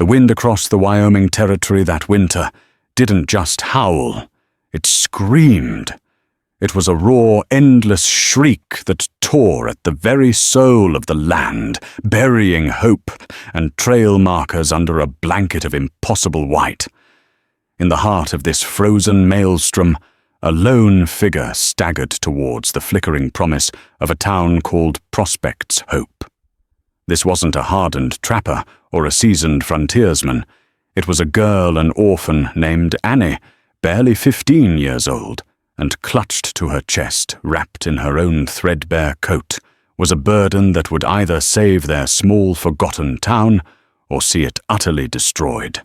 The wind across the Wyoming Territory that winter didn't just howl, it screamed. It was a raw, endless shriek that tore at the very soul of the land, burying hope and trail markers under a blanket of impossible white. In the heart of this frozen maelstrom, a lone figure staggered towards the flickering promise of a town called Prospect's Hope. This wasn't a hardened trapper or a seasoned frontiersman. It was a girl, an orphan named Annie, barely 15 years old, and clutched to her chest, wrapped in her own threadbare coat, was a burden that would either save their small forgotten town or see it utterly destroyed.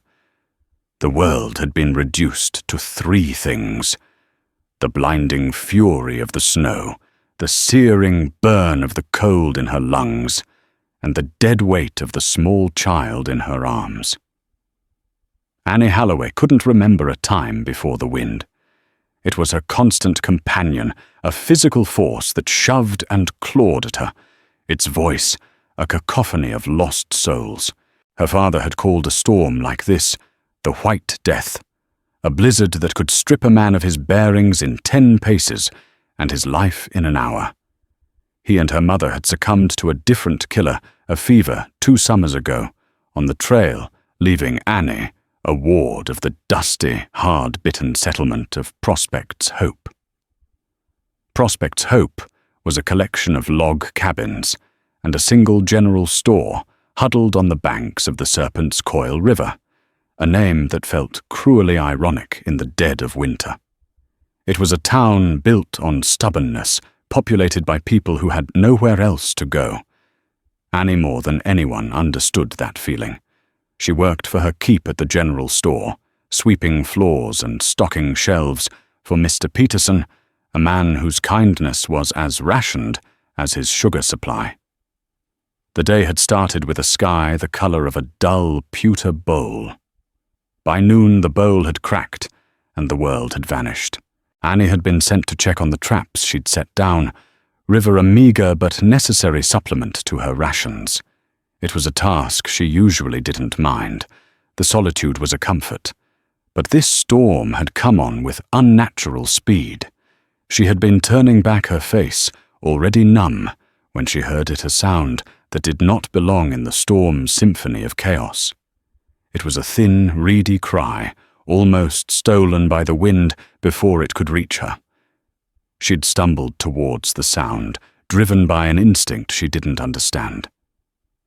The world had been reduced to 3 things: the blinding fury of the snow, the searing burn of the cold in her lungs, and the dead weight of the small child in her arms. Annie Holloway couldn't remember a time before the wind. It was her constant companion, a physical force that shoved and clawed at her, its voice a cacophony of lost souls. Her father had called a storm like this the White Death, a blizzard that could strip a man of his bearings in 10 paces and his life in an hour. He and her mother had succumbed to a different killer, a fever, 2 summers ago, on the trail, leaving Annie a ward of the dusty, hard-bitten settlement of Prospect's Hope. Prospect's Hope was a collection of log cabins and a single general store huddled on the banks of the Serpent's Coil River, a name that felt cruelly ironic in the dead of winter. It was a town built on stubbornness, populated by people who had nowhere else to go. Annie more than anyone understood that feeling. She worked for her keep at the general store, sweeping floors and stocking shelves for Mr. Peterson, a man whose kindness was as rationed as his sugar supply. The day had started with a sky the color of a dull pewter bowl. By noon the bowl had cracked and the world had vanished. Annie had been sent to check on the traps she'd set down, river a meager but necessary supplement to her rations. It was a task she usually didn't mind. The solitude was a comfort. But this storm had come on with unnatural speed. She had been turning back her face, already numb, when she heard it a sound that did not belong in the storm's symphony of chaos. It was a thin, reedy cry, almost stolen by the wind before it could reach her. She'd stumbled towards the sound, driven by an instinct she didn't understand.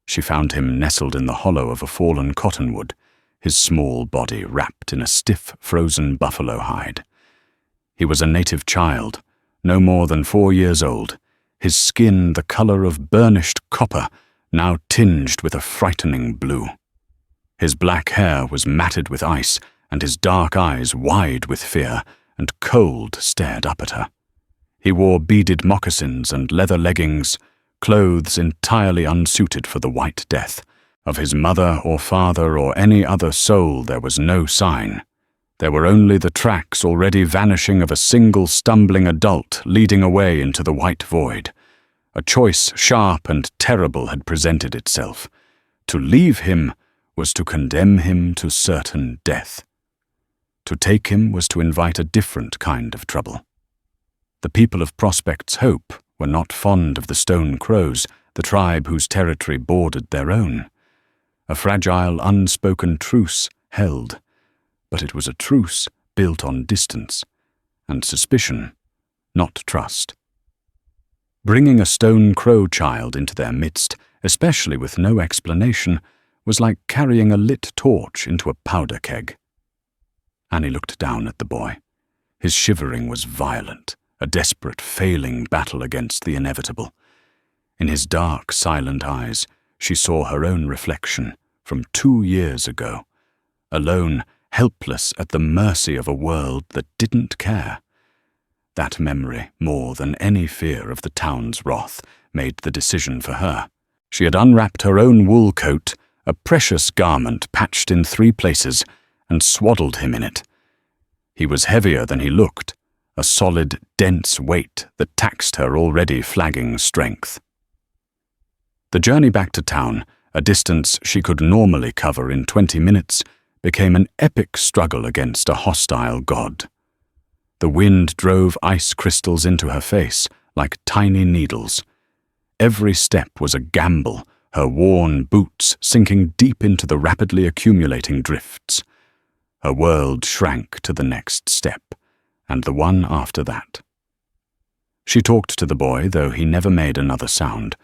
She found him nestled in the hollow of a fallen cottonwood, his small body wrapped in a stiff, frozen buffalo hide. He was a native child, no more than 4 years old, his skin the color of burnished copper, now tinged with a frightening blue. His black hair was matted with ice, and his dark eyes wide with fear, and cold stared up at her. He wore beaded moccasins and leather leggings, clothes entirely unsuited for the White Death. Of his mother or father or any other soul there was no sign. There were only the tracks already vanishing of a single stumbling adult leading away into the white void. A choice sharp and terrible had presented itself. To leave him was to condemn him to certain death. To take him was to invite a different kind of trouble. The people of Prospect's Hope were not fond of the Stone Crows, the tribe whose territory bordered their own. A fragile, unspoken truce held, but it was a truce built on distance and suspicion, not trust. Bringing a Stone Crow child into their midst, especially with no explanation, was like carrying a lit torch into a powder keg. Annie looked down at the boy. His shivering was violent, a desperate, failing battle against the inevitable. In his dark, silent eyes, she saw her own reflection from 2 years ago, alone, helpless at the mercy of a world that didn't care. That memory, more than any fear of the town's wrath, made the decision for her. She had unwrapped her own wool coat, a precious garment patched in 3 places, and swaddled him in it. He was heavier than he looked, a solid, dense weight that taxed her already flagging strength. The journey back to town, A distance she could normally cover in 20 minutes became an epic struggle against a hostile god. The wind drove ice crystals into her face like tiny needles. Every step was a gamble, her worn boots sinking deep into the rapidly accumulating drifts. Her world shrank to the next step, and the one after that. She talked to the boy, though he never made another sound.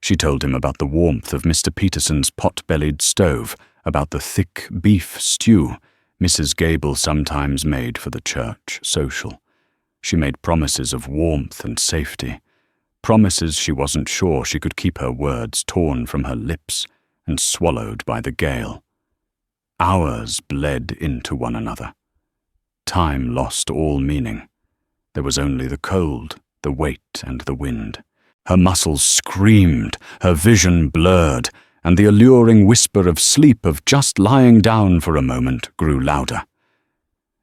She told him about the warmth of Mr. Peterson's pot-bellied stove, about the thick beef stew Mrs. Gable sometimes made for the church social. She made promises of warmth and safety, promises she wasn't sure she could keep her words torn from her lips and swallowed by the gale. Hours bled into one another. Time lost all meaning. There was only the cold, the weight, and the wind. Her muscles screamed, her vision blurred, and the alluring whisper of sleep, of just lying down for a moment, grew louder.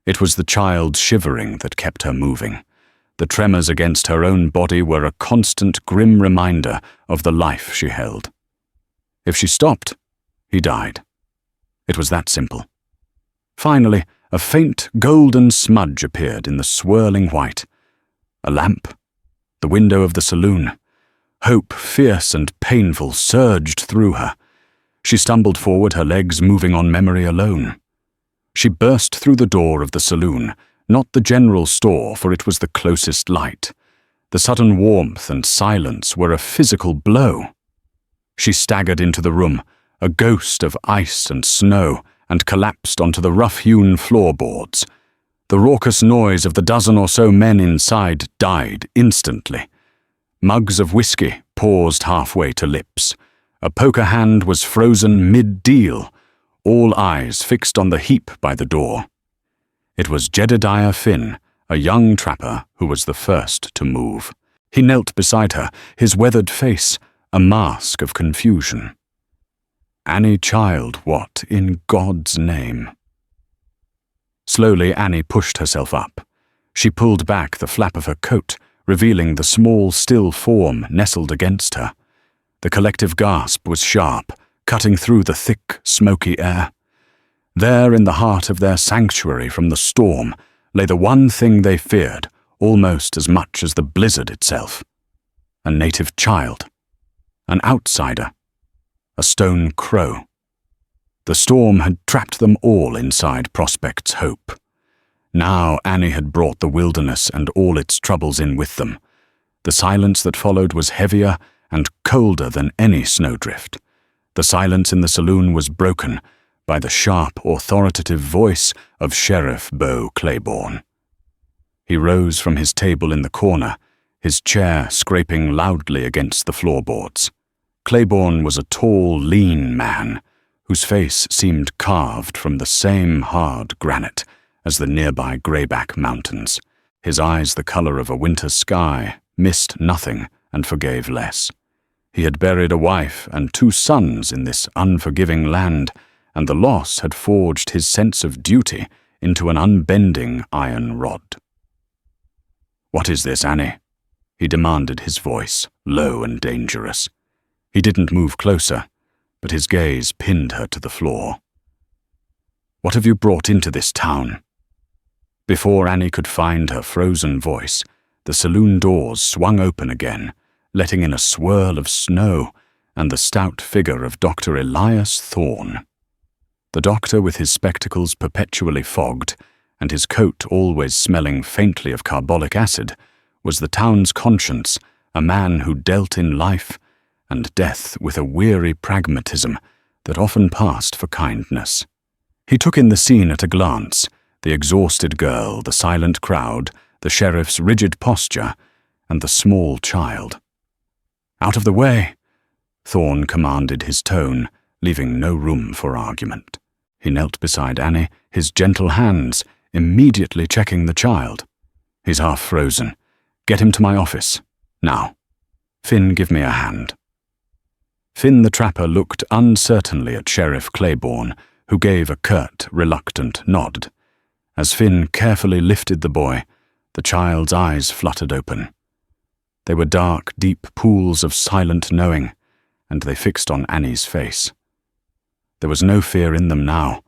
It was the child's shivering that kept her moving. The tremors against her own body were a constant grim reminder of the life she held. If she stopped, he died. It was that simple. Finally, a faint golden smudge appeared in the swirling white. A lamp. The window of the saloon. Hope, fierce and painful, surged through her. She stumbled forward, her legs moving on memory alone. She burst through the door of the saloon, not the general store, for it was the closest light. The sudden warmth and silence were a physical blow. She staggered into the room, a ghost of ice and snow, and collapsed onto the rough-hewn floorboards. The raucous noise of the dozen or so men inside died instantly. Mugs of whiskey paused halfway to lips. A poker hand was frozen mid-deal, all eyes fixed on the heap by the door. It was Jedediah Finn, a young trapper who was the first to move. He knelt beside her, his weathered face a mask of confusion. Annie Child, what in God's name? Slowly Annie pushed herself up. She pulled back the flap of her coat, revealing the small, still form nestled against her. The collective gasp was sharp, cutting through the thick, smoky air. There, in the heart of their sanctuary from the storm, lay the one thing they feared almost as much as the blizzard itself. A native child. An outsider. A stone crow. The storm had trapped them all inside Prospect's hope. Now Annie had brought the wilderness and all its troubles in with them. The silence that followed was heavier and colder than any snowdrift. The silence in the saloon was broken by the sharp, authoritative voice of Sheriff Beau Claiborne. He rose from his table in the corner, his chair scraping loudly against the floorboards. Claiborne was a tall, lean man, whose face seemed carved from the same hard granite as the nearby Greyback Mountains. His eyes, the color of a winter sky, missed nothing and forgave less. He had buried a wife and 2 sons in this unforgiving land, and the loss had forged his sense of duty into an unbending iron rod. "What is this, Annie?" he demanded, his voice low and dangerous. He didn't move closer, but his gaze pinned her to the floor. "What have you brought into this town?" Before Annie could find her frozen voice, the saloon doors swung open again, letting in a swirl of snow and the stout figure of Dr. Elias Thorne. The doctor, with his spectacles perpetually fogged and his coat always smelling faintly of carbolic acid, was the town's conscience, a man who dealt in life and death with a weary pragmatism that often passed for kindness. He took in the scene at a glance, the exhausted girl, the silent crowd, the sheriff's rigid posture, and the small child. "Out of the way," Thorne commanded, his tone leaving no room for argument. He knelt beside Annie, his gentle hands immediately checking the child. "He's half frozen. Get him to my office. Now. Finn, give me a hand." Finn the trapper looked uncertainly at Sheriff Claiborne, who gave a curt, reluctant nod. As Finn carefully lifted the boy, the child's eyes fluttered open. They were dark, deep pools of silent knowing, and they fixed on Annie's face. There was no fear in them now,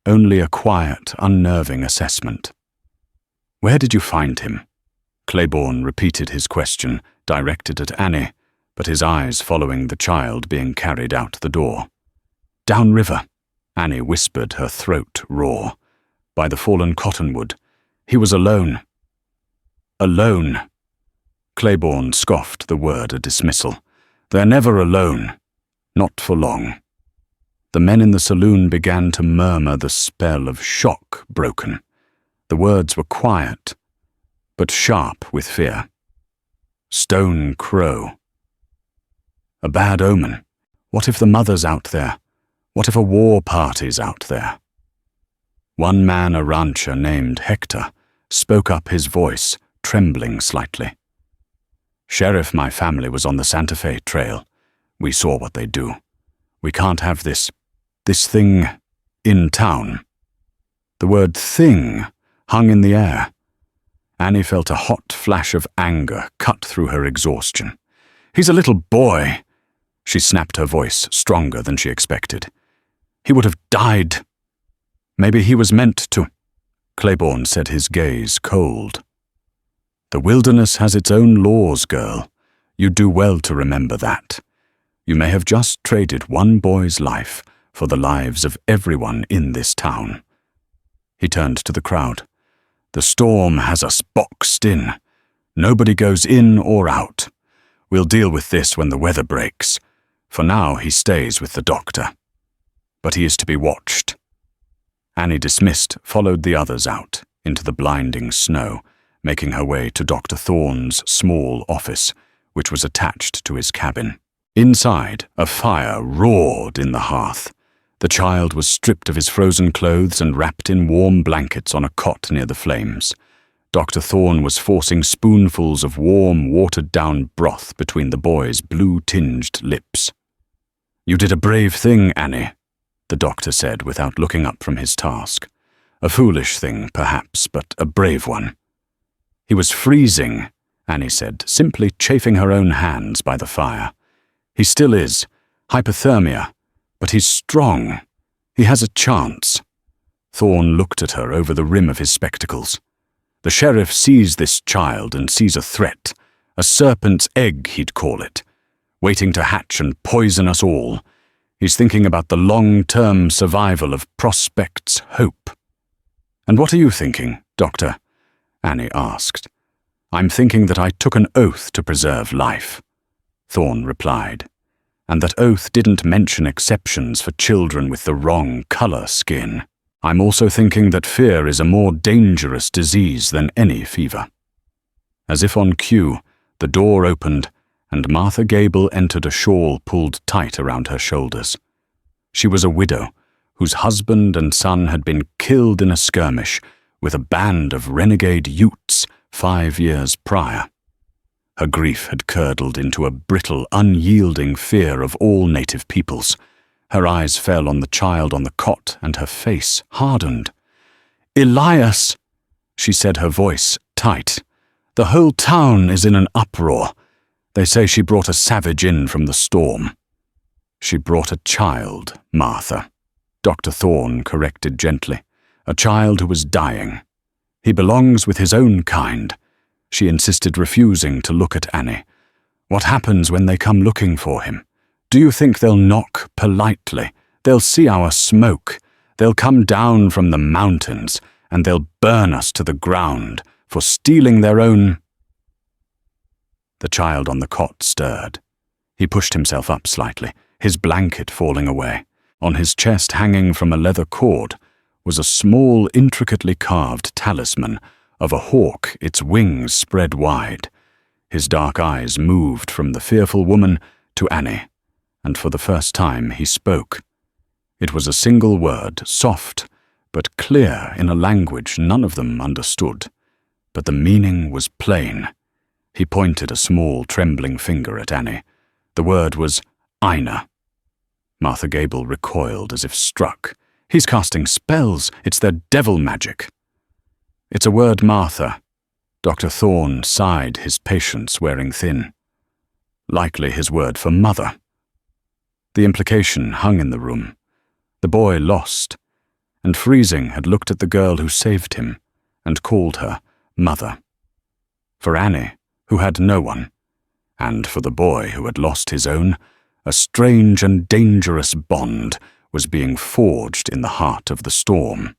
only a quiet, unnerving assessment. "Where did you find him?" Claiborne repeated his question, directed at Annie, but his eyes following the child being carried out the door. "Down river," Annie whispered, her throat raw. "By the fallen cottonwood. He was alone." "Alone?" Claiborne scoffed the word a dismissal. "They're never alone. Not for long." The men in the saloon began to murmur, the spell of shock broken. The words were quiet, but sharp with fear. Stone Crow. A bad omen. What if the mother's out there? What if a war party's out there? One man, a rancher named Hector, spoke up, his voice trembling slightly. "Sheriff, my family was on the Santa Fe trail. We saw what they do. We can't have this thing in town." The word thing hung in the air. Annie felt a hot flash of anger cut through her exhaustion. "He's a little boy." She snapped, her voice stronger than she expected. "He would have died. Maybe he was meant to." Claiborne said, his gaze cold. "The wilderness has its own laws, girl. You do well to remember that. You may have just traded one boy's life for the lives of everyone in this town." He turned to the crowd. "The storm has us boxed in. Nobody goes in or out. We'll deal with this when the weather breaks. For now, he stays with the doctor. But he is to be watched." Annie, dismissed, followed the others out into the blinding snow, making her way to Dr. Thorne's small office, which was attached to his cabin. Inside, a fire roared in the hearth. The child was stripped of his frozen clothes and wrapped in warm blankets on a cot near the flames. Dr. Thorne was forcing spoonfuls of warm, watered-down broth between the boy's blue-tinged lips. "You did a brave thing, Annie," the doctor said without looking up from his task. "A foolish thing, perhaps, but a brave one." "He was freezing," Annie said, simply chafing her own hands by the fire. "He still is. Hypothermia. But he's strong. He has a chance." Thorne looked at her over the rim of his spectacles. "The sheriff sees this child and sees a threat. A serpent's egg, he'd call it. Waiting to hatch and poison us all. He's thinking about the long-term survival of Prospect's hope." "And what are you thinking, Doctor?" Annie asked. "I'm thinking that I took an oath to preserve life," Thorne replied, "and that oath didn't mention exceptions for children with the wrong color skin. I'm also thinking that fear is a more dangerous disease than any fever." As if on cue, the door opened, and Martha Gable entered, a shawl pulled tight around her shoulders. She was a widow, whose husband and son had been killed in a skirmish with a band of renegade Utes 5 years prior. Her grief had curdled into a brittle, unyielding fear of all native peoples. Her eyes fell on the child on the cot, and her face hardened. "Elias," she said, her voice tight. "The whole town is in an uproar. They say she brought a savage in from the storm." "She brought a child, Martha," Dr. Thorne corrected gently. "A child who was dying. He belongs with his own kind." She insisted, refusing to look at Annie. "What happens when they come looking for him? Do you think they'll knock politely? They'll see our smoke. They'll come down from the mountains, and they'll burn us to the ground for stealing their own—" The child on the cot stirred. He pushed himself up slightly, his blanket falling away. On his chest, hanging from a leather cord, was a small, intricately carved talisman of a hawk, its wings spread wide. His dark eyes moved from the fearful woman to Annie, and for the first time he spoke. It was a single word, soft, but clear in a language none of them understood. But the meaning was plain. He pointed a small, trembling finger at Annie. The word was Ina. Martha Gable recoiled as if struck. "He's casting spells. It's their devil magic." "It's a word, Martha." Dr. Thorne sighed, his patience wearing thin. "Likely his word for mother." The implication hung in the room. The boy lost, and freezing had looked at the girl who saved him and called her mother. For Annie, who had no one, and for the boy who had lost his own, a strange and dangerous bond was being forged in the heart of the storm.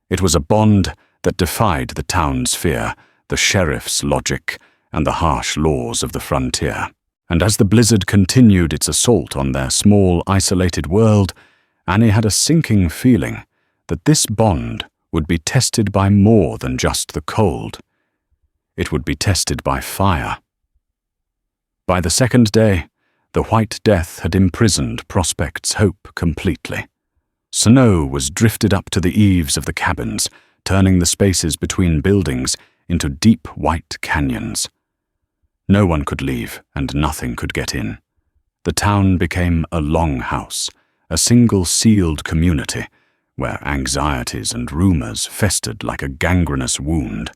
It was a bond that defied the town's fear, the sheriff's logic, and the harsh laws of the frontier. And as the blizzard continued its assault on their small, isolated world, Annie had a sinking feeling that this bond would be tested by more than just the cold. It would be tested by fire. By the second day, the White Death had imprisoned Prospect's hope completely. Snow was drifted up to the eaves of the cabins, turning the spaces between buildings into deep white canyons. No one could leave, and nothing could get in. The town became a longhouse, a single sealed community, where anxieties and rumors festered like a gangrenous wound.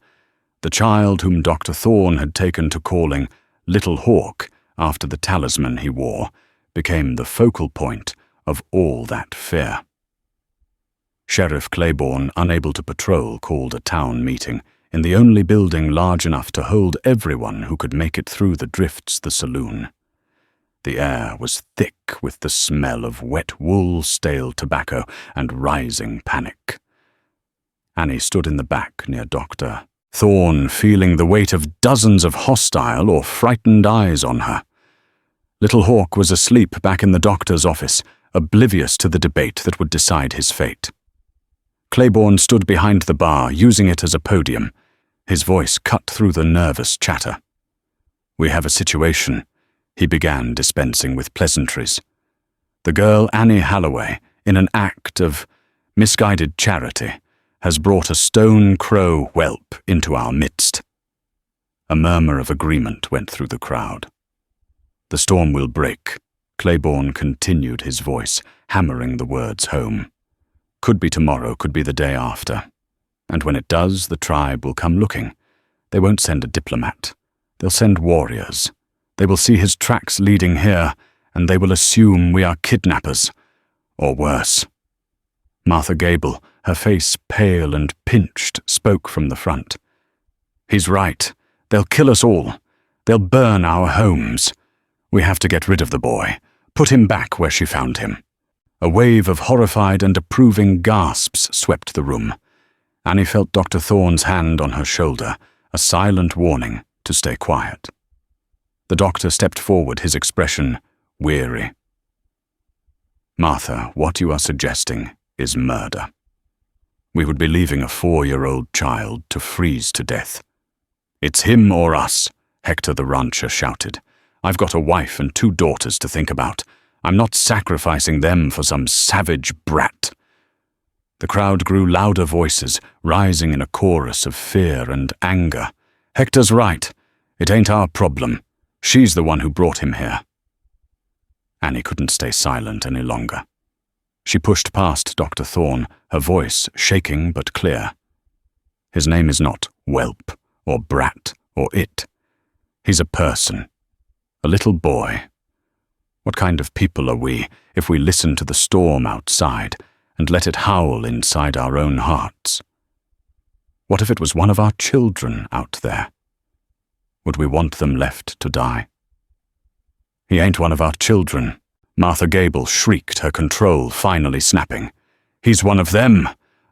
The child whom Dr. Thorne had taken to calling Little Hawk after the talisman he wore became the focal point of all that fear. Sheriff Claiborne, unable to patrol, called a town meeting in the only building large enough to hold everyone who could make it through the drifts, the saloon. The air was thick with the smell of wet wool, stale tobacco, and rising panic. Annie stood in the back near Dr. Thorne, feeling the weight of dozens of hostile or frightened eyes on her. Little Hawk was asleep back in the doctor's office, oblivious to the debate that would decide his fate. Claiborne stood behind the bar, using it as a podium. His voice cut through the nervous chatter. "We have a situation," he began, dispensing with pleasantries. "The girl Annie Halloway, in an act of misguided charity, has brought a stone crow whelp into our midst." A murmur of agreement went through the crowd. "The storm will break," Claiborne continued, his voice hammering the words home. "Could be tomorrow, could be the day after. And when it does, the tribe will come looking. They won't send a diplomat. They'll send warriors. They will see his tracks leading here, and they will assume we are kidnappers. Or worse." Martha Gable, her face pale and pinched, spoke from the front. "He's right. They'll kill us all. They'll burn our homes. We have to get rid of the boy, put him back where she found him." A wave of horrified and approving gasps swept the room. Annie felt Dr. Thorne's hand on her shoulder, a silent warning to stay quiet. The doctor stepped forward, his expression weary. "Martha, what you are suggesting is murder. We would be leaving a 4-year-old child to freeze to death." "It's him or us," Hector the rancher shouted. "I've got a wife and 2 daughters to think about. I'm not sacrificing them for some savage brat." The crowd grew louder voices, rising in a chorus of fear and anger. "Hector's right. It ain't our problem. She's the one who brought him here." Annie couldn't stay silent any longer. She pushed past Dr. Thorne, her voice shaking but clear. "His name is not whelp or brat or it. He's a person. A little boy. What kind of people are we if we listen to the storm outside and let it howl inside our own hearts? What if it was one of our children out there? Would we want them left to die?" "He ain't one of our children," Martha Gable shrieked, her control finally snapping. "He's one of them,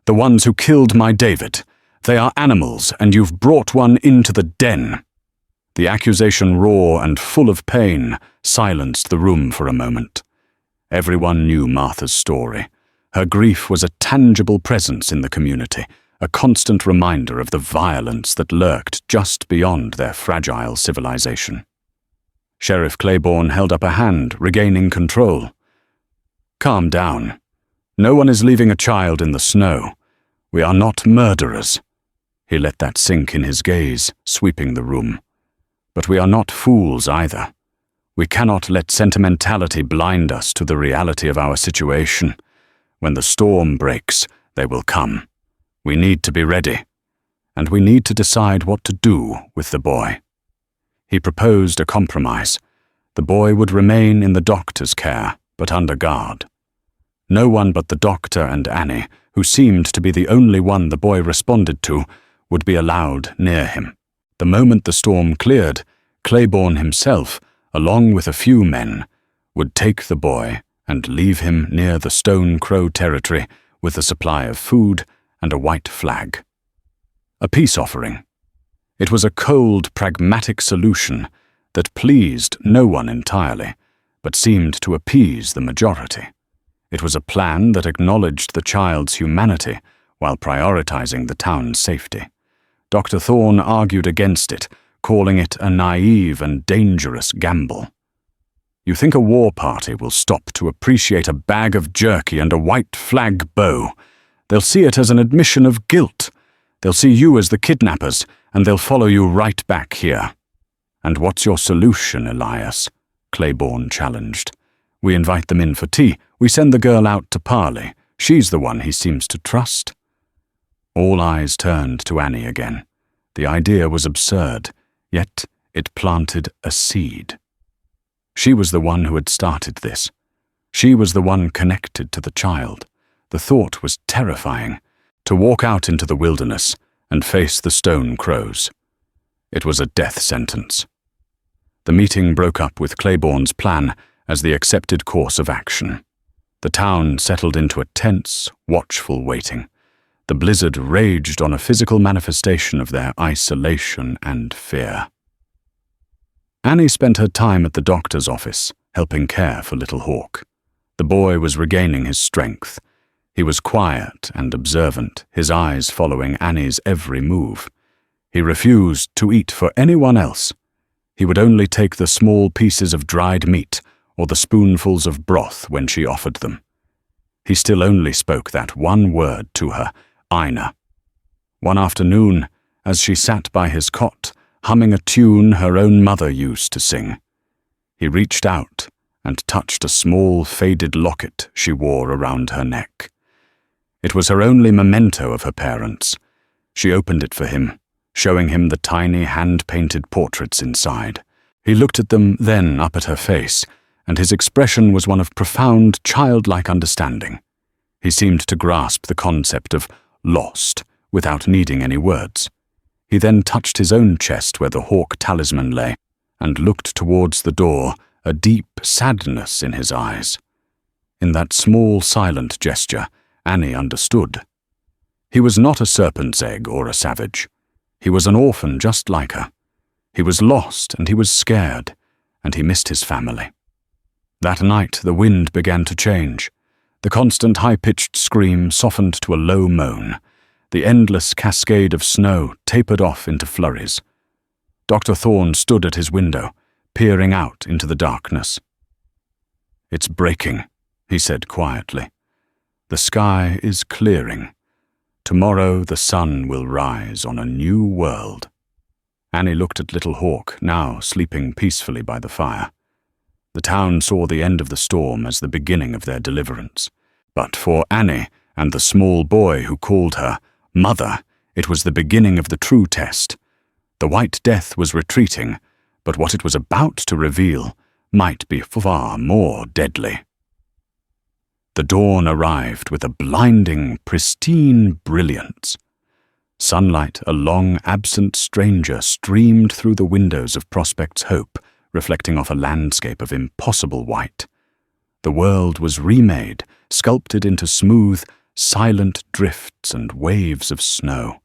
the ones who killed my David. They are animals, and you've brought one into the den." The accusation, raw and full of pain, silenced the room for a moment. Everyone knew Martha's story. Her grief was a tangible presence in the community, a constant reminder of the violence that lurked just beyond their fragile civilization. Sheriff Claiborne held up a hand, regaining control. "Calm down. No one is leaving a child in the snow. We are not murderers." He let that sink in his gaze, sweeping the room. "But we are not fools either. We cannot let sentimentality blind us to the reality of our situation. When the storm breaks, they will come. We need to be ready. And we need to decide what to do with the boy." He proposed a compromise. The boy would remain in the doctor's care, but under guard. No one but the doctor and Annie, who seemed to be the only one the boy responded to, would be allowed near him. The moment the storm cleared, Claiborne himself, along with a few men, would take the boy and leave him near the Stone Crow territory with a supply of food and a white flag. A peace offering. It was a cold, pragmatic solution that pleased no one entirely, but seemed to appease the majority. It was a plan that acknowledged the child's humanity while prioritizing the town's safety. Dr. Thorne argued against it, calling it a naive and dangerous gamble. You think a war party will stop to appreciate a bag of jerky and a white flag bow? They'll see it as an admission of guilt. They'll see you as the kidnappers, and they'll follow you right back here. And what's your solution, Elias? Claiborne challenged. We invite them in for tea. We send the girl out to parley. She's the one he seems to trust. All eyes turned to Annie again. The idea was absurd, yet it planted a seed. She was the one who had started this. She was the one connected to the child. The thought was terrifying, to walk out into the wilderness and face the Stone Crows. It was a death sentence. The meeting broke up with Claiborne's plan as the accepted course of action. The town settled into a tense, watchful waiting. The blizzard raged on a physical manifestation of their isolation and fear. Annie spent her time at the doctor's office, helping care for little Hawk. The boy was regaining his strength. He was quiet and observant, his eyes following Annie's every move. He refused to eat for anyone else. He would only take the small pieces of dried meat or the spoonfuls of broth when she offered them. He still only spoke that one word to her, Ina. One afternoon, as she sat by his cot, humming a tune her own mother used to sing, he reached out and touched a small faded locket she wore around her neck. It was her only memento of her parents. She opened it for him, showing him the tiny hand-painted portraits inside. He looked at them, then up at her face, and his expression was one of profound, childlike understanding. He seemed to grasp the concept of lost without needing any words. He then touched his own chest where the hawk talisman lay, and looked towards the door, a deep sadness in his eyes. In that small, silent gesture, Annie understood. He was not a serpent's egg or a savage. He was an orphan just like her. He was lost and he was scared, and he missed his family. That night the wind began to change. The constant high-pitched scream softened to a low moan. The endless cascade of snow tapered off into flurries. Dr. Thorne stood at his window, peering out into the darkness. "It's breaking," he said quietly. "The sky is clearing. Tomorrow the sun will rise on a new world." Annie looked at little Hawk, now sleeping peacefully by the fire. The town saw the end of the storm as the beginning of their deliverance. But for Annie and the small boy who called her Mother, it was the beginning of the true test. The White Death was retreating, but what it was about to reveal might be far more deadly. The dawn arrived with a blinding, pristine brilliance. Sunlight, a long-absent stranger, streamed through the windows of Prospect's Hope, reflecting off a landscape of impossible white. The world was remade, sculpted into smooth, silent drifts and waves of snow.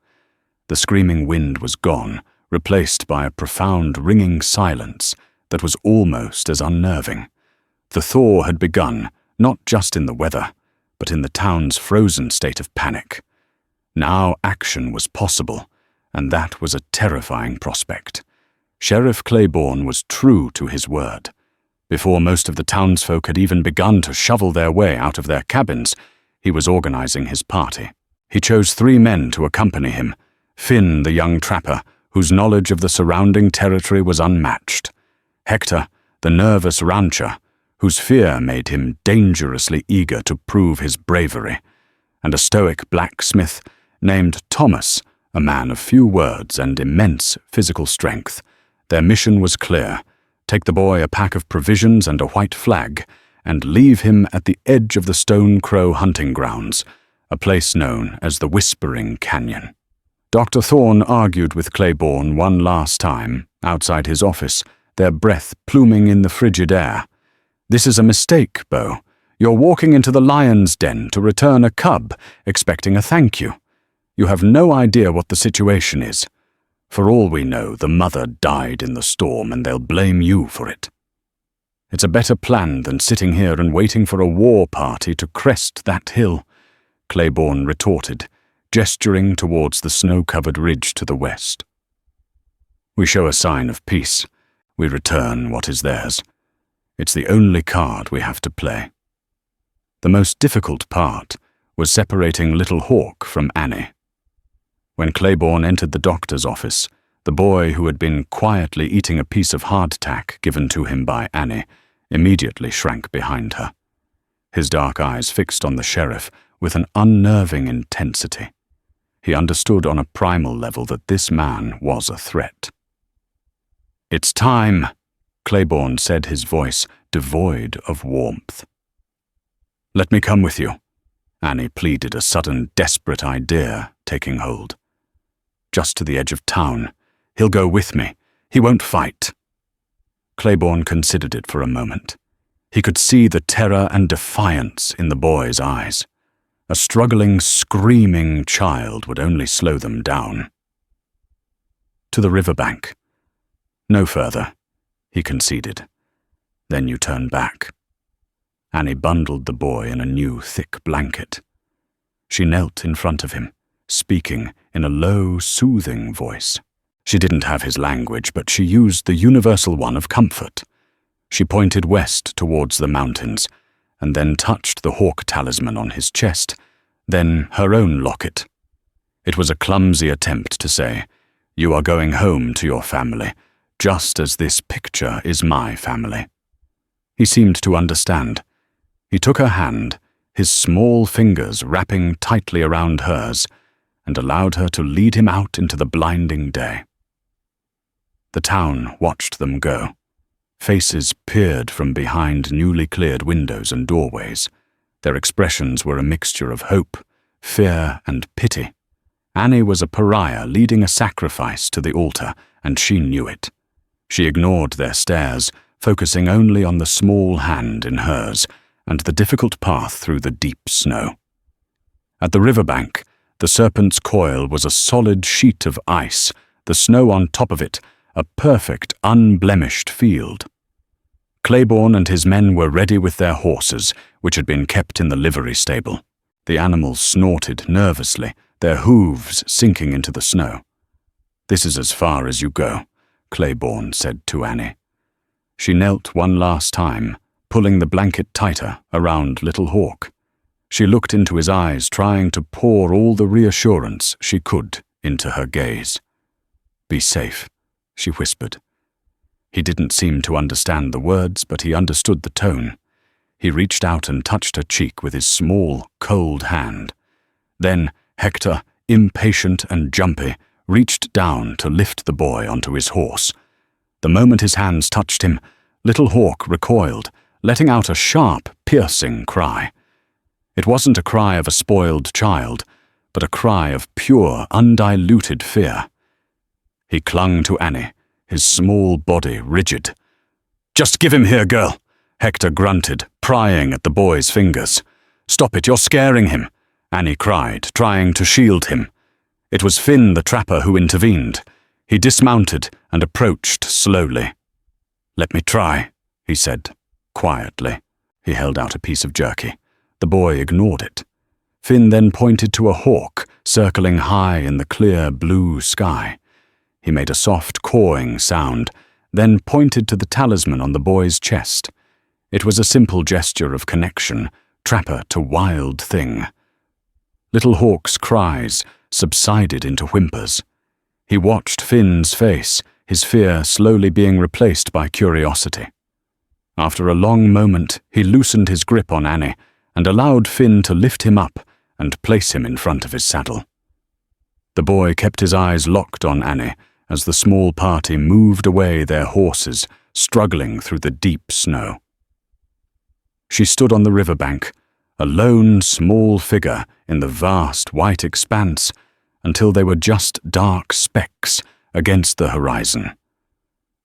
The screaming wind was gone, replaced by a profound ringing silence that was almost as unnerving. The thaw had begun, not just in the weather, but in the town's frozen state of panic. Now action was possible, and that was a terrifying prospect. Sheriff Claiborne was true to his word. Before most of the townsfolk had even begun to shovel their way out of their cabins, he was organizing his party. He chose 3 men to accompany him: Finn, the young trapper, whose knowledge of the surrounding territory was unmatched; Hector, the nervous rancher, whose fear made him dangerously eager to prove his bravery; and a stoic blacksmith named Thomas, a man of few words and immense physical strength. Their mission was clear: take the boy a pack of provisions and a white flag, and leave him at the edge of the Stone Crow hunting grounds, a place known as the Whispering Canyon. Dr. Thorne argued with Claiborne one last time, outside his office, their breath pluming in the frigid air. "This is a mistake, Beau. You're walking into the lion's den to return a cub, expecting a thank you. You have no idea what the situation is. For all we know, the mother died in the storm and they'll blame you for it. It's a better plan than sitting here and waiting for a war party to crest that hill," Claiborne retorted, gesturing towards the snow-covered ridge to the west. "We show a sign of peace. We return what is theirs. It's the only card we have to play." The most difficult part was separating Little Hawk from Annie. When Claiborne entered the doctor's office, the boy who had been quietly eating a piece of hardtack given to him by Annie immediately shrank behind her, his dark eyes fixed on the sheriff with an unnerving intensity. He understood on a primal level that this man was a threat. "It's time," Claiborne said, his voice devoid of warmth. "Let me come with you," Annie pleaded, a sudden desperate idea taking hold. "Just to the edge of town. He'll go with me. He won't fight." Claiborne considered it for a moment. He could see the terror and defiance in the boy's eyes. A struggling, screaming child would only slow them down. "To the riverbank. No further," he conceded. "Then you turn back." Annie bundled the boy in a new, thick blanket. She knelt in front of him, speaking in a low, soothing voice. She didn't have his language, but she used the universal one of comfort. She pointed west towards the mountains, and then touched the hawk talisman on his chest, then her own locket. It was a clumsy attempt to say, "You are going home to your family, just as this picture is my family." He seemed to understand. He took her hand, his small fingers wrapping tightly around hers, and allowed her to lead him out into the blinding day. The town watched them go. Faces peered from behind newly cleared windows and doorways. Their expressions were a mixture of hope, fear, and pity. Annie was a pariah leading a sacrifice to the altar, and she knew it. She ignored their stares, focusing only on the small hand in hers and the difficult path through the deep snow. At the riverbank, the serpent's coil was a solid sheet of ice, the snow on top of it a perfect, unblemished field. Claiborne and his men were ready with their horses, which had been kept in the livery stable. The animals snorted nervously, their hooves sinking into the snow. "This is as far as you go," Claiborne said to Annie. She knelt one last time, pulling the blanket tighter around Little Hawk. She looked into his eyes, trying to pour all the reassurance she could into her gaze. "Be safe," she whispered. He didn't seem to understand the words, but he understood the tone. He reached out and touched her cheek with his small, cold hand. Then Hector, impatient and jumpy, reached down to lift the boy onto his horse. The moment his hands touched him, Little Hawk recoiled, letting out a sharp, piercing cry. It wasn't a cry of a spoiled child, but a cry of pure, undiluted fear. He clung to Annie, his small body rigid. "Just give him here, girl," Hector grunted, prying at the boy's fingers. "Stop it, you're scaring him," Annie cried, trying to shield him. It was Finn the trapper who intervened. He dismounted and approached slowly. "Let me try," he said, quietly. He held out a piece of jerky. The boy ignored it. Finn then pointed to a hawk circling high in the clear blue sky. He made a soft cawing sound, then pointed to the talisman on the boy's chest. It was a simple gesture of connection, trapper to wild thing. Little Hawk's cries subsided into whimpers. He watched Finn's face, his fear slowly being replaced by curiosity. After a long moment, he loosened his grip on Annie and allowed Finn to lift him up and place him in front of his saddle. The boy kept his eyes locked on Annie as the small party moved away their horses, struggling through the deep snow. She stood on the riverbank, a lone small figure in the vast white expanse, until they were just dark specks against the horizon.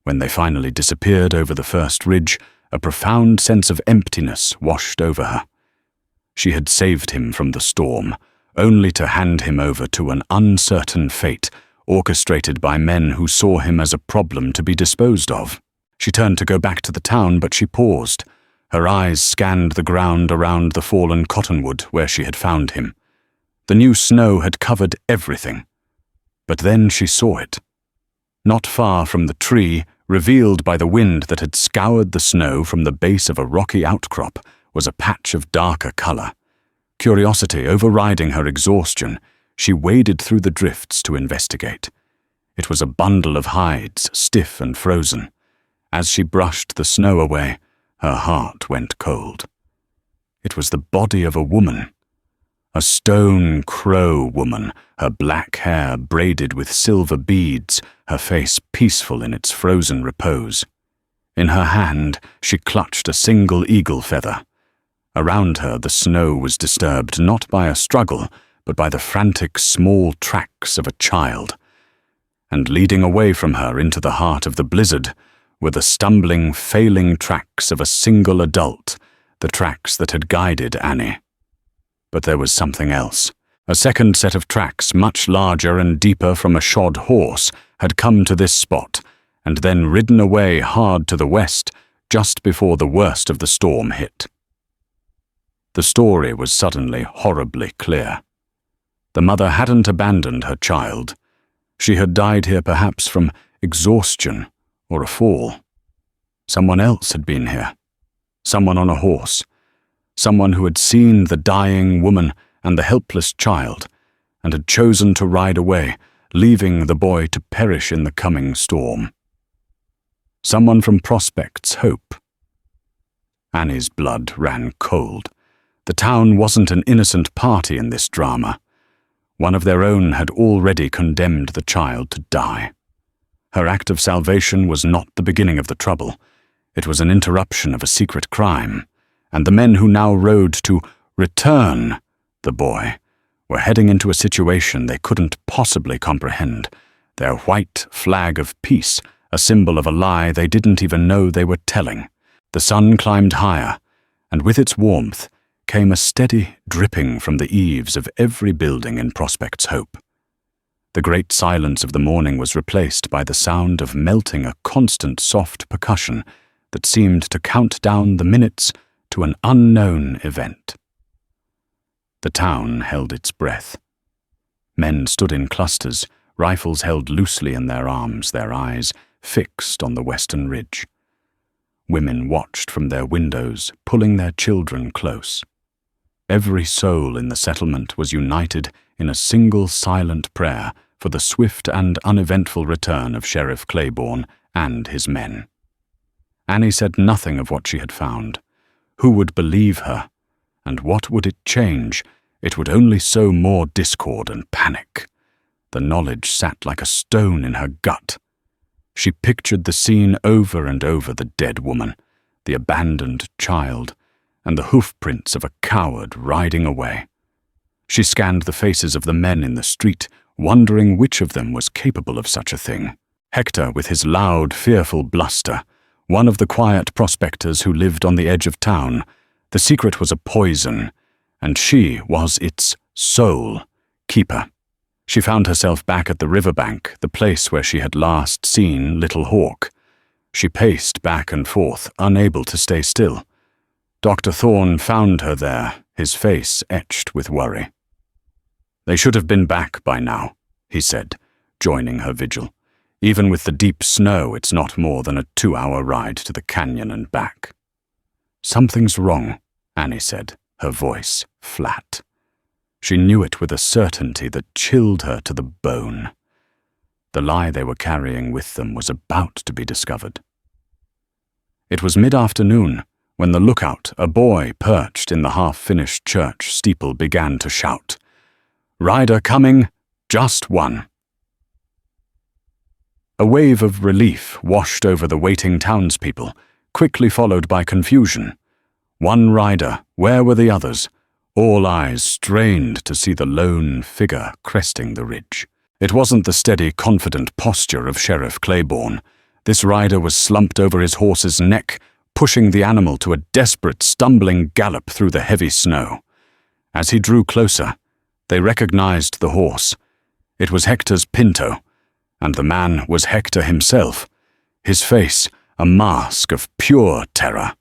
When they finally disappeared over the first ridge, a profound sense of emptiness washed over her. She had saved him from the storm, only to hand him over to an uncertain fate orchestrated by men who saw him as a problem to be disposed of. She turned to go back to the town, but she paused. Her eyes scanned the ground around the fallen cottonwood where she had found him. The new snow had covered everything. But then she saw it. Not far from the tree, revealed by the wind that had scoured the snow from the base of a rocky outcrop, was a patch of darker color. Curiosity overriding her exhaustion, she waded through the drifts to investigate. It was a bundle of hides, stiff and frozen. As she brushed the snow away, her heart went cold. It was the body of a woman. A stone crow woman, her black hair braided with silver beads, her face peaceful in its frozen repose. In her hand, she clutched a single eagle feather. Around her, the snow was disturbed not by a struggle, but by the frantic small tracks of a child. And leading away from her into the heart of the blizzard were the stumbling, failing tracks of a single adult, the tracks that had guided Annie. But there was something else. A second set of tracks, much larger and deeper from a shod horse, had come to this spot, and then ridden away hard to the west, just before the worst of the storm hit. The story was suddenly horribly clear. The mother hadn't abandoned her child. She had died here perhaps from exhaustion or a fall. Someone else had been here. Someone on a horse. Someone who had seen the dying woman and the helpless child, and had chosen to ride away, leaving the boy to perish in the coming storm. Someone from Prospect's Hope. Annie's blood ran cold. The town wasn't an innocent party in this drama. One of their own had already condemned the child to die. Her act of salvation was not the beginning of the trouble. It was an interruption of a secret crime, and the men who now rode to return the boy were heading into a situation they couldn't possibly comprehend. Their white flag of peace, a symbol of a lie they didn't even know they were telling. The sun climbed higher, and with its warmth came a steady dripping from the eaves of every building in Prospect's Hope. The great silence of the morning was replaced by the sound of melting a constant soft percussion that seemed to count down the minutes to an unknown event. The town held its breath. Men stood in clusters, rifles held loosely in their arms, their eyes fixed on the western ridge. Women watched from their windows, pulling their children close. Every soul in the settlement was united in a single silent prayer for the swift and uneventful return of Sheriff Claiborne and his men. Annie said nothing of what she had found. Who would believe her? And what would it change? It would only sow more discord and panic. The knowledge sat like a stone in her gut. She pictured the scene over and over: the dead woman, the abandoned child, and the hoofprints of a coward riding away. She scanned the faces of the men in the street, wondering which of them was capable of such a thing. Hector, with his loud, fearful bluster, one of the quiet prospectors who lived on the edge of town. The secret was a poison, and she was its sole keeper. She found herself back at the riverbank, the place where she had last seen Little Hawk. She paced back and forth, unable to stay still. Dr. Thorne found her there, his face etched with worry. "They should have been back by now," he said, joining her vigil. "Even with the deep snow, it's not more than a 2-hour ride to the canyon and back." "Something's wrong," Annie said, her voice flat. She knew it with a certainty that chilled her to the bone. The lie they were carrying with them was about to be discovered. It was mid-afternoon when the lookout, a boy perched in the half-finished church steeple, began to shout, "Rider coming, just one." A wave of relief washed over the waiting townspeople, quickly followed by confusion. One rider, where were the others? All eyes strained to see the lone figure cresting the ridge. It wasn't the steady, confident posture of Sheriff Claiborne. This rider was slumped over his horse's neck, pushing the animal to a desperate, stumbling gallop through the heavy snow. As he drew closer, they recognized the horse. It was Hector's Pinto, and the man was Hector himself, his face a mask of pure terror.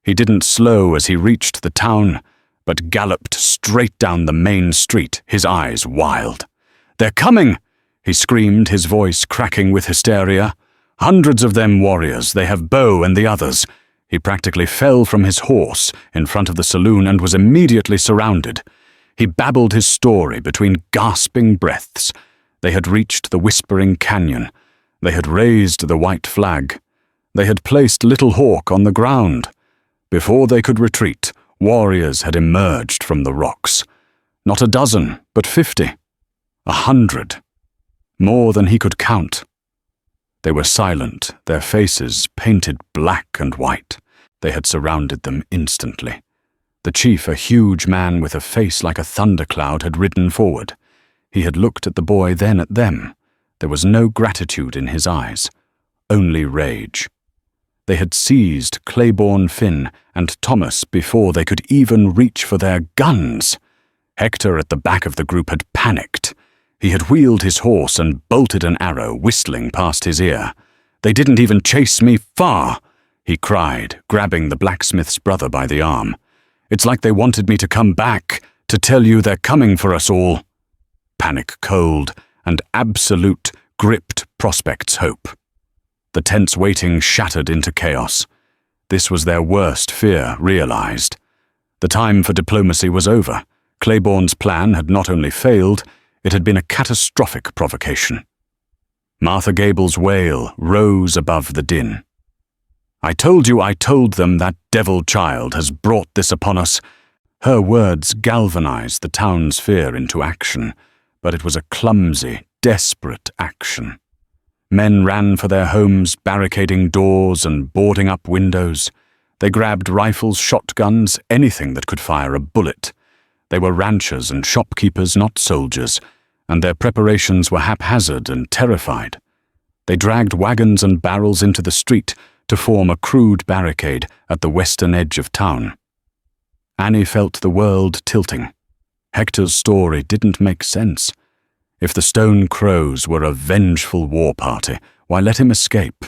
He didn't slow as he reached the town, but galloped straight down the main street, his eyes wild. "They're coming!" he screamed, his voice cracking with hysteria. "Hundreds of them warriors, they have Beau and the others." He practically fell from his horse in front of the saloon and was immediately surrounded. He babbled his story between gasping breaths. They had reached the Whispering Canyon. They had raised the white flag. They had placed Little Hawk on the ground. Before they could retreat, warriors had emerged from the rocks. Not a dozen, but 50. 100. More than he could count. They were silent, their faces painted black and white. They had surrounded them instantly. The chief, a huge man with a face like a thundercloud, had ridden forward. He had looked at the boy, then at them. There was no gratitude in his eyes, only rage. They had seized Claiborne Finn and Thomas before they could even reach for their guns. Hector at the back of the group had panicked. He had wheeled his horse and bolted an arrow, whistling past his ear. "They didn't even chase me far," he cried, grabbing the blacksmith's brother by the arm. "It's like they wanted me to come back, to tell you they're coming for us all." Panic, cold, and absolute gripped Prospect's hope. The tense waiting shattered into chaos. This was their worst fear realized. The time for diplomacy was over. Claiborne's plan had not only failed, it had been a catastrophic provocation. Martha Gable's wail rose above the din. I told them that devil child has brought this upon us." Her words galvanized the town's fear into action, but it was a clumsy, desperate action. Men ran for their homes, barricading doors and boarding up windows. They grabbed rifles, shotguns, anything that could fire a bullet. They were ranchers and shopkeepers, not soldiers, and their preparations were haphazard and terrified. They dragged wagons and barrels into the street to form a crude barricade at the western edge of town. Annie felt the world tilting. Hector's story didn't make sense. If the Stone Crows were a vengeful war party, why let him escape?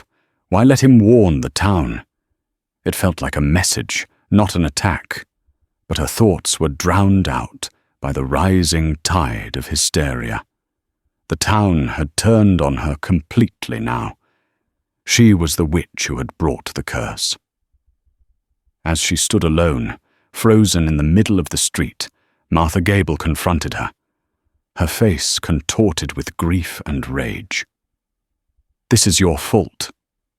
Why let him warn the town? It felt like a message, not an attack, but her thoughts were drowned out by the rising tide of hysteria. The town had turned on her completely now. She was the witch who had brought the curse. As she stood alone, frozen in the middle of the street, Martha Gable confronted her, her face contorted with grief and rage. "This is your fault,"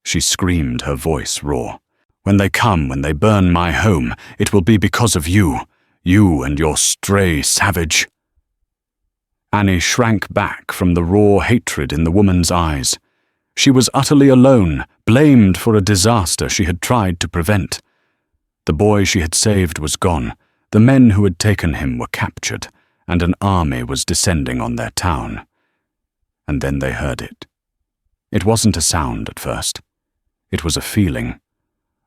she screamed, her voice raw. "When they come, when they burn my home, it will be because of you, you and your stray savage." Annie shrank back from the raw hatred in the woman's eyes. She was utterly alone, blamed for a disaster she had tried to prevent. The boy she had saved was gone, the men who had taken him were captured, and an army was descending on their town. And then they heard it. It wasn't a sound at first. It was a feeling.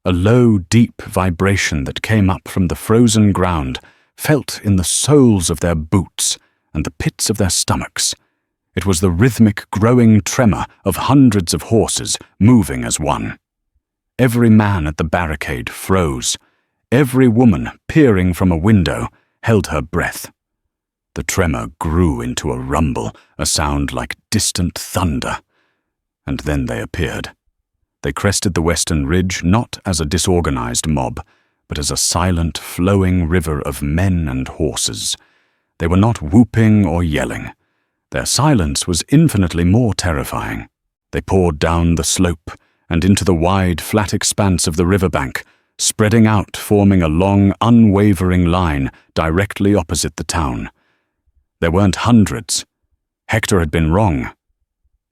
A low, deep vibration that came up from the frozen ground, felt in the soles of their boots and the pits of their stomachs. It was the rhythmic, growing tremor of hundreds of horses moving as one. Every man at the barricade froze. Every woman, peering from a window, held her breath. The tremor grew into a rumble, a sound like distant thunder. And then they appeared. They crested the western ridge not as a disorganized mob, but as a silent, flowing river of men and horses. They were not whooping or yelling. Their silence was infinitely more terrifying. They poured down the slope and into the wide, flat expanse of the riverbank, spreading out, forming a long, unwavering line directly opposite the town. There weren't hundreds. Hector had been wrong.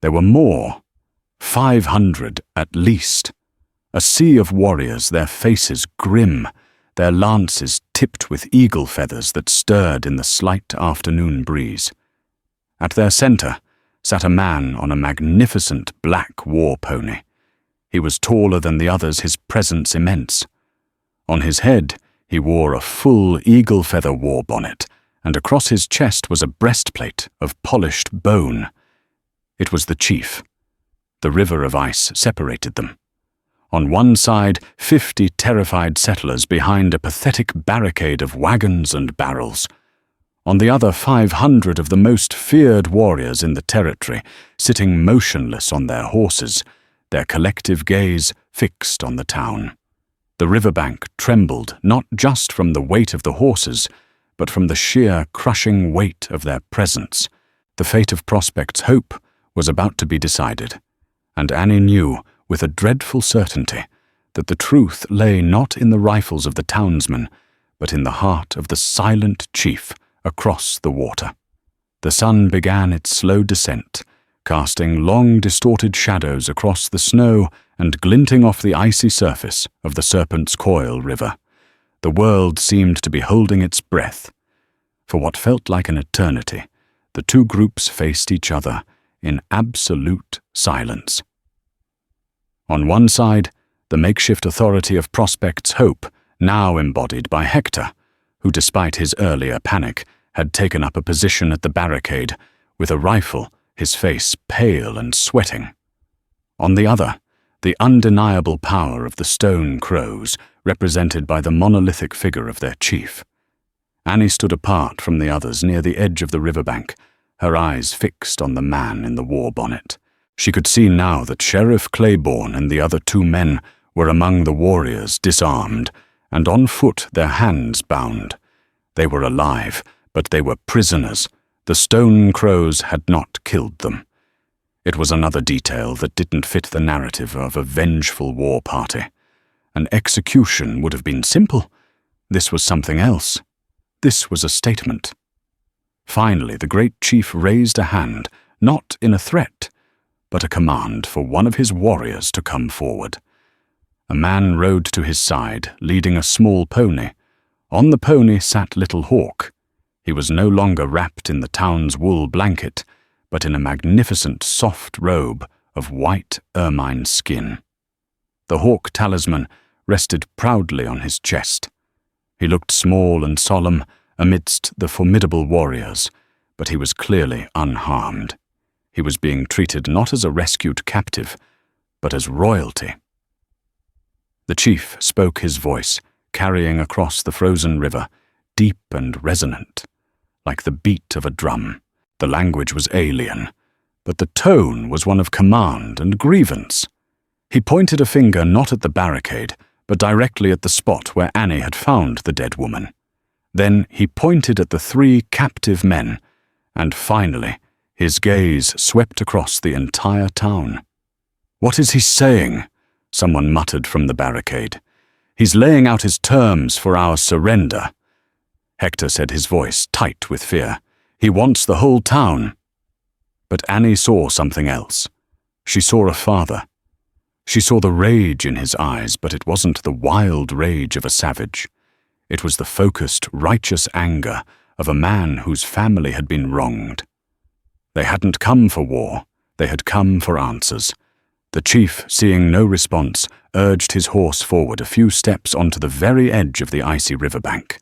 There were more. 500 at least. A sea of warriors, their faces grim, their lances tipped with eagle feathers that stirred in the slight afternoon breeze. At their center sat a man on a magnificent black war pony. He was taller than the others, his presence immense. On his head he wore a full eagle feather war bonnet, and across his chest was a breastplate of polished bone. It was the chief. The river of ice separated them. On one side, 50 terrified settlers behind a pathetic barricade of wagons and barrels. On the other, 500 of the most feared warriors in the territory, sitting motionless on their horses, their collective gaze fixed on the town. The riverbank trembled not just from the weight of the horses, but from the sheer crushing weight of their presence. The fate of Prospect's hope was about to be decided, and Annie knew with a dreadful certainty that the truth lay not in the rifles of the townsmen, but in the heart of the silent chief across the water. The sun began its slow descent, casting long distorted shadows across the snow and glinting off the icy surface of the Serpent's Coil River. The world seemed to be holding its breath. For what felt like an eternity, the two groups faced each other in absolute silence. On one side, the makeshift authority of Prospect's Hope, now embodied by Hector, who despite his earlier panic had taken up a position at the barricade, with a rifle, his face pale and sweating. On the other, the undeniable power of the Stone Crows, represented by the monolithic figure of their chief. Annie stood apart from the others near the edge of the riverbank, her eyes fixed on the man in the war bonnet. She could see now that Sheriff Claiborne and the other two men were among the warriors disarmed, and on foot, their hands bound. They were alive, but they were prisoners. The Stone Crows had not killed them. It was another detail that didn't fit the narrative of a vengeful war party. An execution would have been simple. This was something else. This was a statement. Finally, the great chief raised a hand, not in a threat, but a command for one of his warriors to come forward. A man rode to his side, leading a small pony. On the pony sat Little Hawk. He was no longer wrapped in the town's wool blanket, but in a magnificent soft robe of white ermine skin. The hawk talisman rested proudly on his chest. He looked small and solemn amidst the formidable warriors, but he was clearly unharmed. He was being treated not as a rescued captive, but as royalty. The chief spoke his voice, carrying across the frozen river, deep and resonant, like the beat of a drum. The language was alien, but the tone was one of command and grievance. He pointed a finger not at the barricade, but directly at the spot where Annie had found the dead woman. Then he pointed at the 3 captive men, and finally his gaze swept across the entire town. "What is he saying?" someone muttered from the barricade. "He's laying out his terms for our surrender." Hector said, his voice tight with fear. "He wants the whole town." But Annie saw something else. She saw a father. She saw the rage in his eyes, but it wasn't the wild rage of a savage. It was the focused, righteous anger of a man whose family had been wronged. They hadn't come for war. They had come for answers. The chief, seeing no response, urged his horse forward a few steps onto the very edge of the icy riverbank.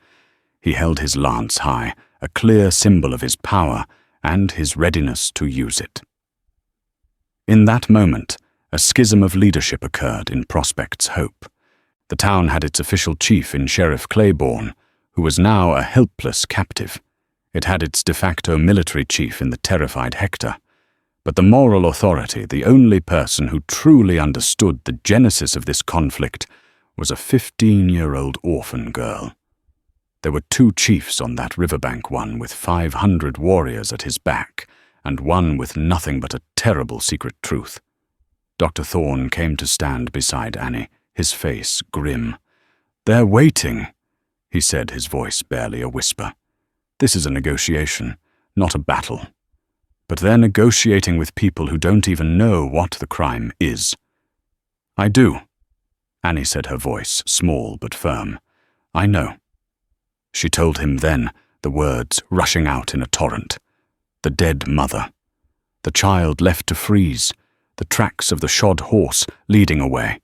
He held his lance high, a clear symbol of his power and his readiness to use it. In that moment, a schism of leadership occurred in Prospect's Hope. The town had its official chief in Sheriff Claiborne, who was now a helpless captive. It had its de facto military chief in the terrified Hector. But the moral authority, the only person who truly understood the genesis of this conflict, was a 15-year-old orphan girl. There were 2 chiefs on that riverbank, one with 500 warriors at his back, and one with nothing but a terrible secret truth. Dr. Thorne came to stand beside Annie, his face grim. "They're waiting," he said, his voice barely a whisper. "This is a negotiation, not a battle. But they're negotiating with people who don't even know what the crime is." "I do," Annie said, her voice small but firm. I know. She told him then, the words rushing out in a torrent. The dead mother. The child left to freeze, the tracks of the shod horse leading away.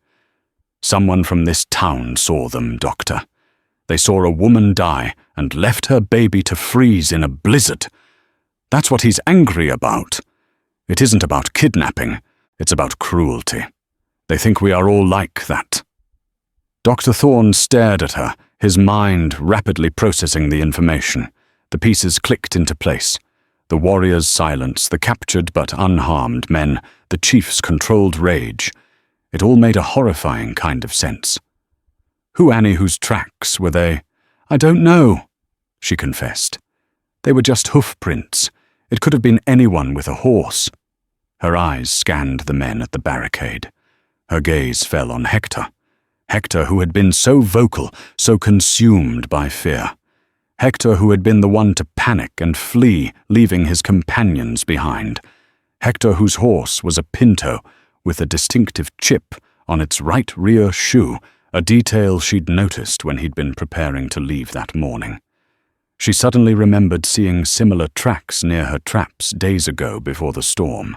Someone from this town saw them, Doctor. They saw a woman die and left her baby to freeze in a blizzard. That's what he's angry about. It isn't about kidnapping, it's about cruelty. They think we are all like that. Dr. Thorne stared at her, his mind rapidly processing the information. The pieces clicked into place. The warrior's silence, the captured but unharmed men, the chief's controlled rage. It all made a horrifying kind of sense. Who Annie whose tracks were they? I don't know, she confessed. They were just hoof prints. It could have been anyone with a horse. Her eyes scanned the men at the barricade. Her gaze fell on Hector. Hector who had been so vocal, so consumed by fear. Hector who had been the one to panic and flee, leaving his companions behind. Hector whose horse was a pinto, with a distinctive chip on its right rear shoe, a detail she'd noticed when he'd been preparing to leave that morning. She suddenly remembered seeing similar tracks near her traps days ago before the storm.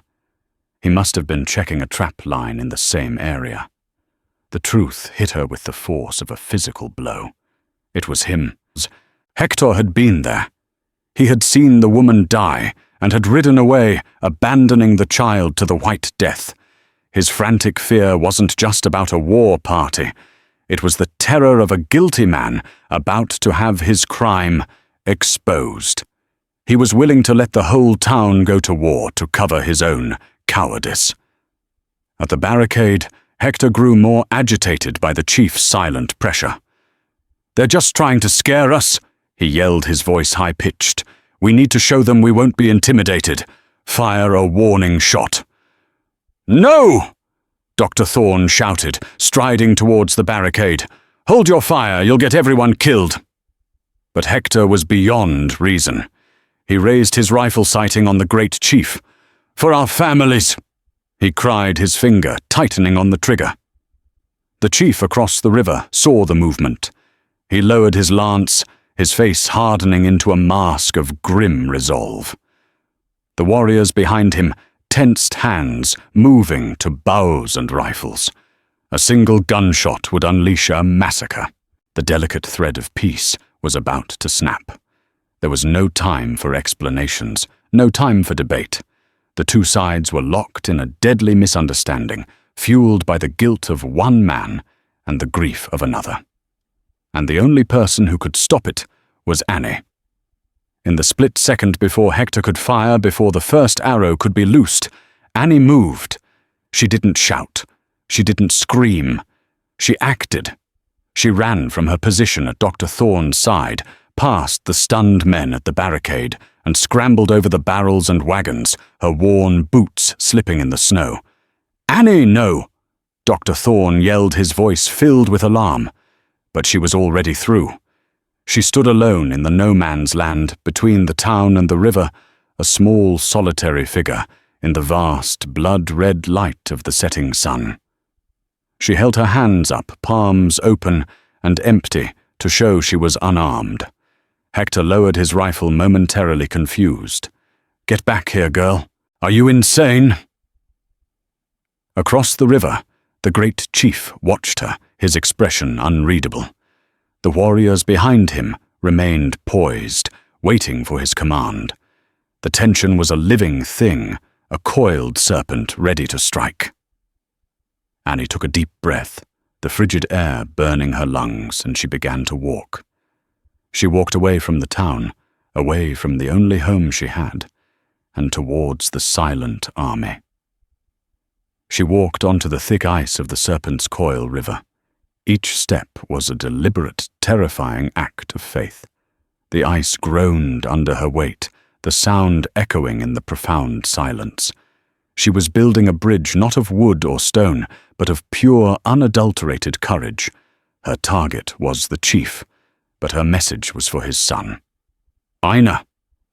He must have been checking a trap line in the same area. The truth hit her with the force of a physical blow. It was him. Hector had been there. He had seen the woman die and had ridden away, abandoning the child to the White Death. His frantic fear wasn't just about a war party. It was the terror of a guilty man about to have his crime exposed. He was willing to let the whole town go to war to cover his own cowardice. At the barricade, Hector grew more agitated by the chief's silent pressure. "They're just trying to scare us," he yelled, his voice high-pitched. "We need to show them we won't be intimidated. Fire a warning shot." "No!" Dr. Thorne shouted, striding towards the barricade. "Hold your fire, you'll get everyone killed." But Hector was beyond reason. He raised his rifle sighting on the great chief. "For our families!" he cried, his finger tightening on the trigger. The chief across the river saw the movement. He lowered his lance, his face hardening into a mask of grim resolve. The warriors behind him, tensed hands moving to bows and rifles. A single gunshot would unleash a massacre. The delicate thread of peace was about to snap. There was no time for explanations, no time for debate. The two sides were locked in a deadly misunderstanding, fueled by the guilt of one man and the grief of another. And the only person who could stop it was Annie. In the split second before Hector could fire, before the first arrow could be loosed, Annie moved. She didn't shout. She didn't scream. She acted. She ran from her position at Dr. Thorne's side, past the stunned men at the barricade, and scrambled over the barrels and wagons, her worn boots slipping in the snow. "Annie, no!" Dr. Thorne yelled, his voice filled with alarm. But she was already through. She stood alone in the no-man's land between the town and the river, a small solitary figure in the vast blood-red light of the setting sun. She held her hands up, palms open and empty, to show she was unarmed. Hector lowered his rifle, momentarily confused. "Get back here, girl. Are you insane?" Across the river, the great chief watched her, his expression unreadable. The warriors behind him remained poised, waiting for his command. The tension was a living thing, a coiled serpent ready to strike. Annie took a deep breath, the frigid air burning her lungs, and she began to walk. She walked away from the town, away from the only home she had, and towards the silent army. She walked onto the thick ice of the Serpent's Coil River. Each step was a deliberate, terrifying act of faith. The ice groaned under her weight, the sound echoing in the profound silence. She was building a bridge not of wood or stone, but of pure, unadulterated courage. Her target was the chief, but her message was for his son. "Ina,"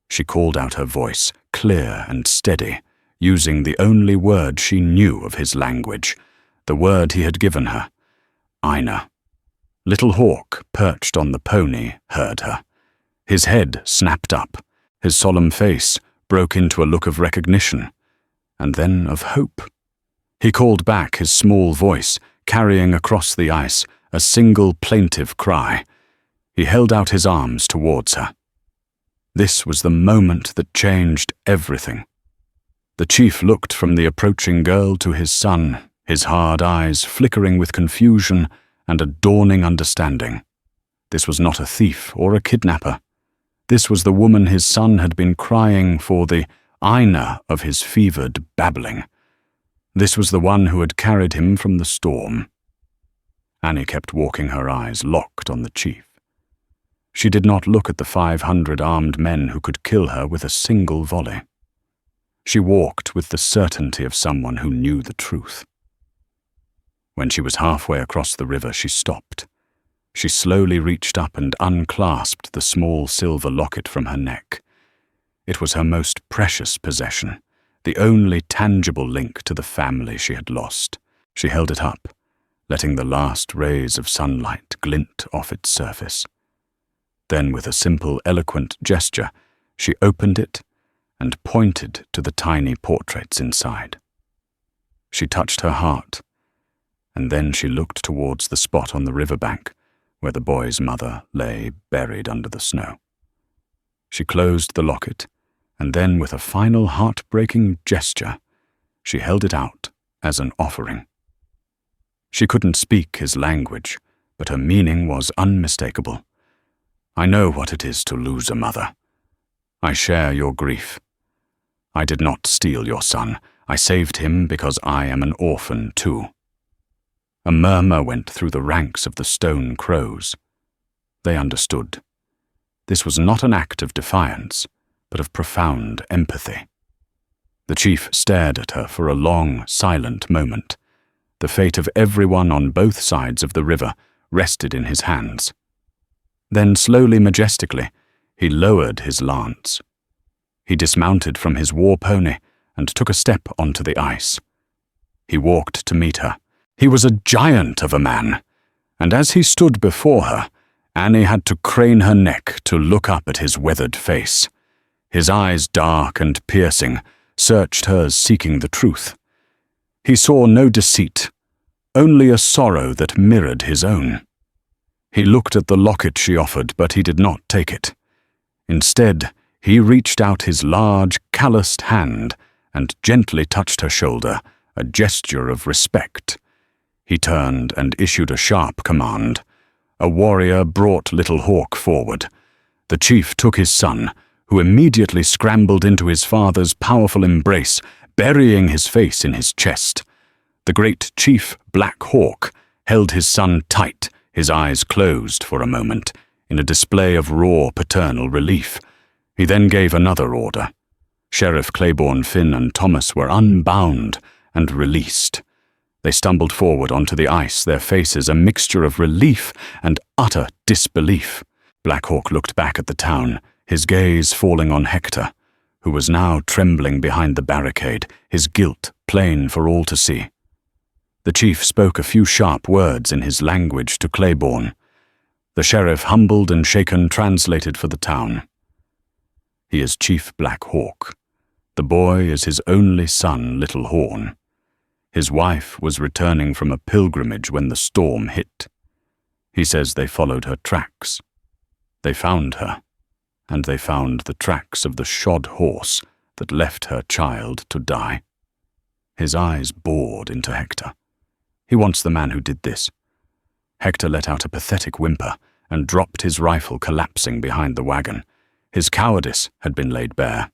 she called out, her voice, clear and steady, using the only word she knew of his language, the word he had given her. "Ina, Little Hawk, perched on the pony, heard her. His head snapped up. His solemn face broke into a look of recognition, and then of hope. He called back his small voice, carrying across the ice a single plaintive cry. He held out his arms towards her. This was the moment that changed everything. The chief looked from the approaching girl to his son, his hard eyes flickering with confusion and a dawning understanding. This was not a thief or a kidnapper. This was the woman his son had been crying for, the Ina of his fevered babbling. This was the one who had carried him from the storm. Annie kept walking, her eyes locked on the chief. She did not look at the 500 armed men who could kill her with a single volley. She walked with the certainty of someone who knew the truth. When she was halfway across the river, she stopped. She slowly reached up and unclasped the small silver locket from her neck. It was her most precious possession, the only tangible link to the family she had lost. She held it up, letting the last rays of sunlight glint off its surface. Then, with a simple, eloquent gesture, she opened it and pointed to the tiny portraits inside. She touched her heart, and then she looked towards the spot on the riverbank where the boy's mother lay buried under the snow. She closed the locket, and then, with a final heartbreaking gesture, she held it out as an offering. She couldn't speak his language, but her meaning was unmistakable. I know what it is to lose a mother. I share your grief. I did not steal your son. I saved him because I am an orphan too. A murmur went through the ranks of the stone crows. They understood. This was not an act of defiance, but of profound empathy. The chief stared at her for a long, silent moment. The fate of everyone on both sides of the river rested in his hands. Then, slowly, majestically, he lowered his lance. He dismounted from his war pony and took a step onto the ice. He walked to meet her. He was a giant of a man, and as he stood before her, Annie had to crane her neck to look up at his weathered face. His eyes, dark and piercing, searched hers, seeking the truth. He saw no deceit, only a sorrow that mirrored his own. He looked at the locket she offered, but he did not take it. Instead, he reached out his large, calloused hand and gently touched her shoulder, a gesture of respect. He turned and issued a sharp command. A warrior brought Little Hawk forward. The chief took his son, who immediately scrambled into his father's powerful embrace, burying his face in his chest. The great chief, Black Hawk, held his son tight, his eyes closed for a moment, in a display of raw paternal relief. He then gave another order. Sheriff Claiborne, Finn, and Thomas were unbound and released. They stumbled forward onto the ice, their faces a mixture of relief and utter disbelief. Black Hawk looked back at the town, his gaze falling on Hector, who was now trembling behind the barricade, his guilt plain for all to see. The chief spoke a few sharp words in his language to Claiborne. The sheriff, humbled and shaken, translated for the town. He is Chief Black Hawk. The boy is his only son, Little Horn. His wife was returning from a pilgrimage when the storm hit. He says they followed her tracks. They found her, and they found the tracks of the shod horse that left her child to die. His eyes bored into Hector. He wants the man who did this. Hector let out a pathetic whimper and dropped his rifle, collapsing behind the wagon. His cowardice had been laid bare.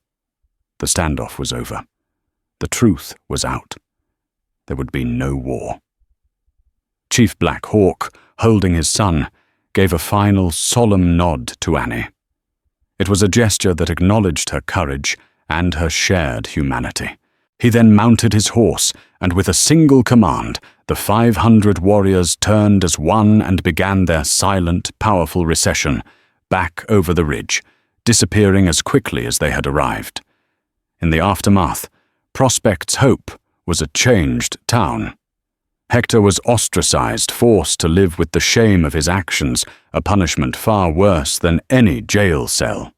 The standoff was over. The truth was out. There would be no war. Chief Black Hawk, holding his son, gave a final solemn nod to Annie. It was a gesture that acknowledged her courage and her shared humanity. He then mounted his horse, and with a single command, the 500 warriors turned as one and began their silent, powerful recession back over the ridge, disappearing as quickly as they had arrived. In the aftermath, Prospect's hope was a changed town. Hector was ostracized, forced to live with the shame of his actions, a punishment far worse than any jail cell.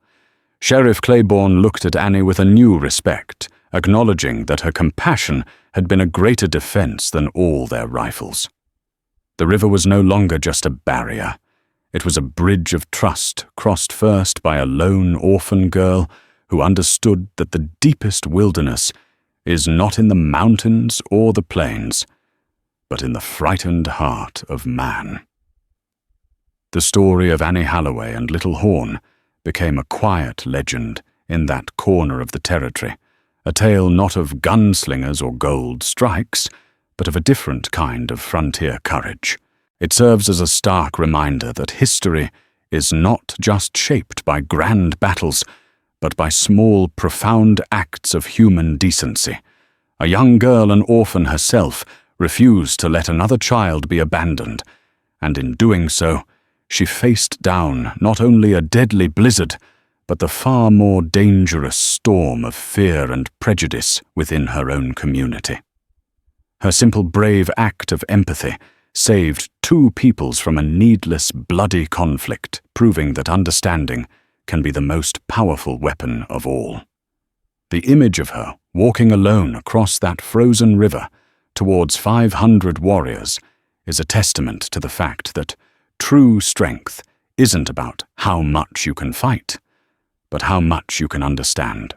Sheriff Claiborne looked at Annie with a new respect, acknowledging that her compassion had been a greater defense than all their rifles. The river was no longer just a barrier. It was a bridge of trust, crossed first by a lone orphan girl who understood that the deepest wilderness is not in the mountains or the plains, but in the frightened heart of man. The story of Annie Holloway and Little Horn became a quiet legend in that corner of the territory, a tale not of gunslingers or gold strikes, but of a different kind of frontier courage. It serves as a stark reminder that history is not just shaped by grand battles, but by small, profound acts of human decency. A young girl, an orphan herself, refused to let another child be abandoned, and in doing so, she faced down not only a deadly blizzard, but the far more dangerous storm of fear and prejudice within her own community. Her simple, brave act of empathy saved two peoples from a needless, bloody conflict, proving that understanding can be the most powerful weapon of all. The image of her walking alone across that frozen river towards 500 warriors is a testament to the fact that true strength isn't about how much you can fight, but how much you can understand.